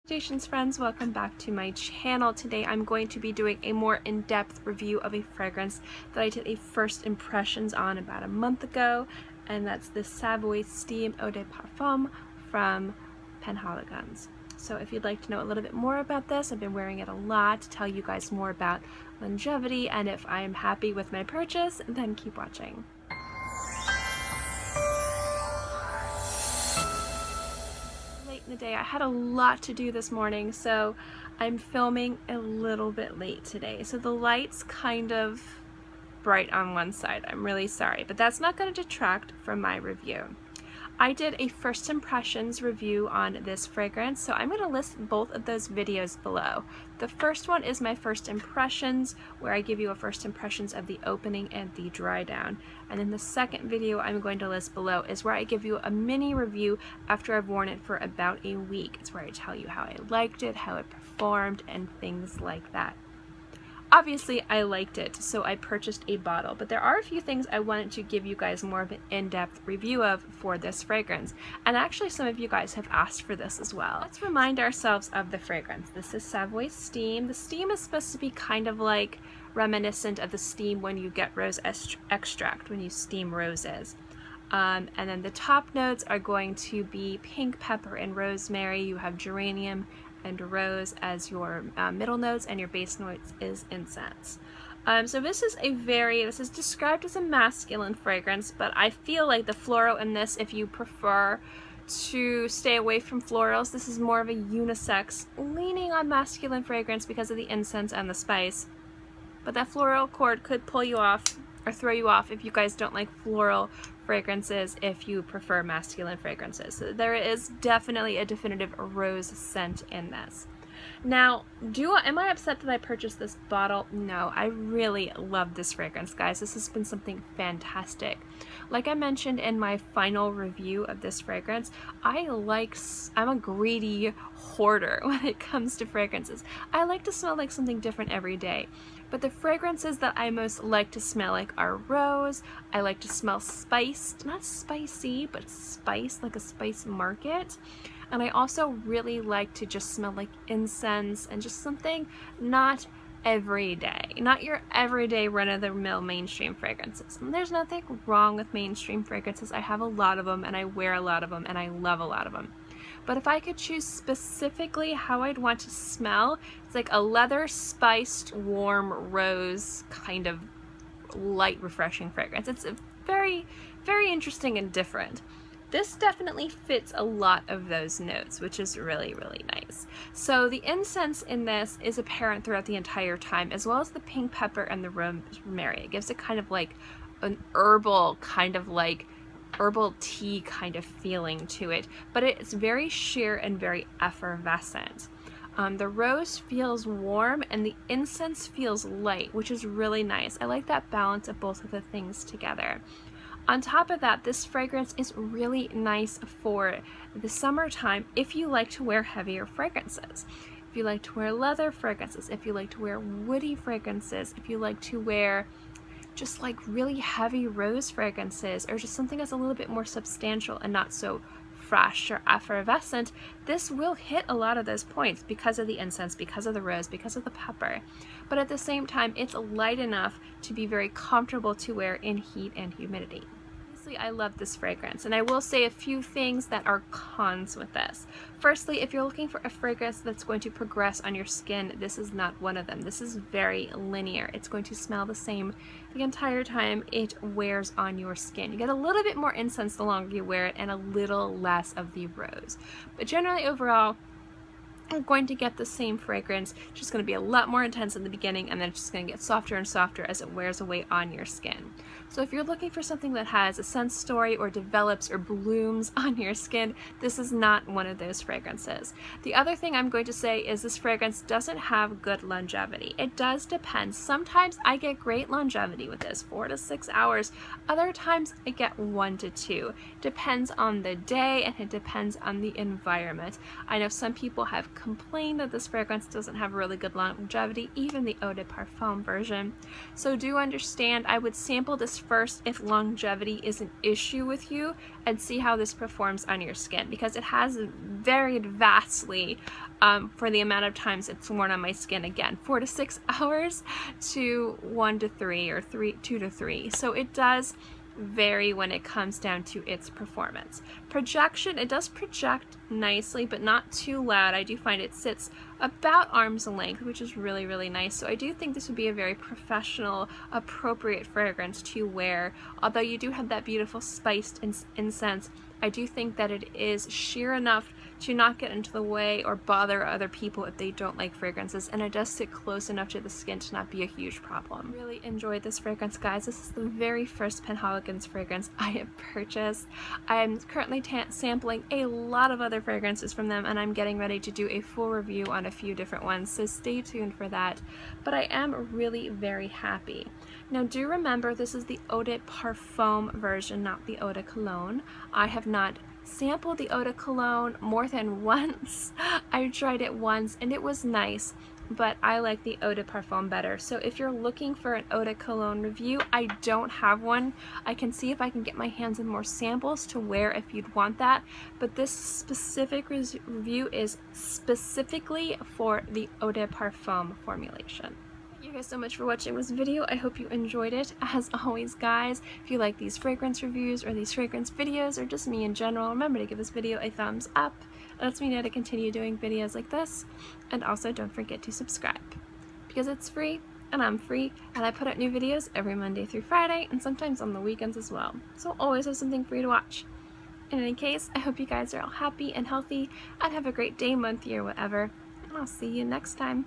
Salutations friends, welcome back to my channel. Today I'm going to be doing a more in-depth review of a fragrance that I did a first impressions on about a month ago, and that's the Savoy Steam Eau de Parfum from Penhaligon. So if you'd like to know a little bit more about this, I've been wearing it a lot to tell you guys more about longevity, and if I am happy with my purchase, then keep watching. In the day. I had a lot to do this morning, so I'm filming a little bit late today. So the light's kind of bright on one side. I'm really sorry, but that's not going to detract from my review. I did a first impressions review on this fragrance, so I'm going to list both of those videos below. The first one is my first impressions, where I give you a first impressions of the opening and the dry down. And then the second video I'm going to list below is where I give you a mini review after I've worn it for about a week. It's where I tell you how I liked it, how it performed, and things like that. Obviously, I liked it, so I purchased a bottle, but there are a few things I wanted to give you guys more of an in-depth review of for this fragrance, and actually some of you guys have asked for this as well. Let's remind ourselves of the fragrance. This is Savoy Steam. The steam is supposed to be kind of like reminiscent of the steam when you get rose extract, when you steam roses. And then the top notes are going to be pink pepper and rosemary. You have geranium and rose as your middle notes, and your base notes is incense. So this is described as a masculine fragrance, but I feel like the floral in this, if you prefer to stay away from florals, this is more of a unisex, leaning on masculine fragrance because of the incense and the spice. But that floral chord could pull you off or throw you off if you guys don't like floral fragrances, if you prefer masculine fragrances. So there is definitely a definitive rose scent in this. Now, am I upset that I purchased this bottle? No, I really love this fragrance, guys. This has been something fantastic. Like I mentioned in my final review of this fragrance, I'm a greedy hoarder when it comes to fragrances. I like to smell like something different every day. But the fragrances that I most like to smell like are rose. I like to smell spiced, not spicy, but spice, like a spice market. And I also really like to just smell like incense and just something not every day, not your everyday run-of-the-mill mainstream fragrances. And there's nothing wrong with mainstream fragrances. I have a lot of them, and I wear a lot of them, and I love a lot of them. But if I could choose specifically how I'd want to smell, it's like a leather spiced warm rose kind of light refreshing fragrance. It's very, very interesting and different. This definitely fits a lot of those notes, which is really, really nice. So the incense in this is apparent throughout the entire time, as well as the pink pepper and the rosemary. It gives it kind of like an herbal tea kind of feeling to it, but it's very sheer and very effervescent. The rose feels warm and the incense feels light, which is really nice. I like that balance of both of the things together. On top of that, this fragrance is really nice for the summertime if you like to wear heavier fragrances. If you like to wear leather fragrances, if you like to wear woody fragrances, if you like to wear just like really heavy rose fragrances, or just something that's a little bit more substantial and not so fresh or effervescent, this will hit a lot of those points because of the incense, because of the rose, because of the pepper. But at the same time, it's light enough to be very comfortable to wear in heat and humidity. I love this fragrance, and I will say a few things that are cons with this. Firstly, if you're looking for a fragrance that's going to progress on your skin, this is not one of them. This is very linear. It's going to smell the same the entire time it wears on your skin. You get a little bit more incense the longer you wear it, and a little less of the rose. But generally, overall, I'm going to get the same fragrance, just going to be a lot more intense in the beginning, and then it's just going to get softer and softer as it wears away on your skin. So if you're looking for something that has a scent story or develops or blooms on your skin, this is not one of those fragrances. The other thing I'm going to say is this fragrance doesn't have good longevity. It does depend. Sometimes I get great longevity with this, 4 to 6 hours. Other times I get 1 to 2. Depends on the day, and it depends on the environment. I know some people have complain that this fragrance doesn't have really good longevity, even the Eau de Parfum version. So do understand, I would sample this first if longevity is an issue with you and see how this performs on your skin, because it has varied vastly for the amount of times it's worn on my skin. Again, 4 to 6 hours to 1 to 3 or 2 to 3. So it does vary when it comes down to its performance. Projection, it does project nicely, but not too loud. I do find it sits about arm's length, which is really, really nice. So I do think this would be a very professional, appropriate fragrance to wear. Although you do have that beautiful spiced incense, I do think that it is sheer enough to not get into the way or bother other people if they don't like fragrances, and it does sit close enough to the skin to not be a huge problem. I really enjoyed this fragrance, guys. This is the very first Penhaligon's fragrance I have purchased. I am currently sampling a lot of other fragrances from them, and I'm getting ready to do a full review on a few different ones, so stay tuned for that. But I am really very happy. Now do remember, this is the Eau de Parfum version, not the Eau de Cologne. I have not sampled the Eau de Cologne more than once. I tried it once and it was nice, but I like the Eau de Parfum better. So if you're looking for an Eau de Cologne review, I don't have one. I can see if I can get my hands on more samples to wear if you'd want that, but this specific review is specifically for the Eau de Parfum formulation. Thank you guys so much for watching this video. I hope you enjoyed it. As always, guys, if you like these fragrance reviews or these fragrance videos or just me in general, remember to give this video a thumbs up. It lets me know to continue doing videos like this. And also don't forget to subscribe, because it's free and I'm free, and I put out new videos every Monday through Friday and sometimes on the weekends as well. So always have something for you to watch. In any case, I hope you guys are all happy and healthy and have a great day, month, year, whatever. And I'll see you next time.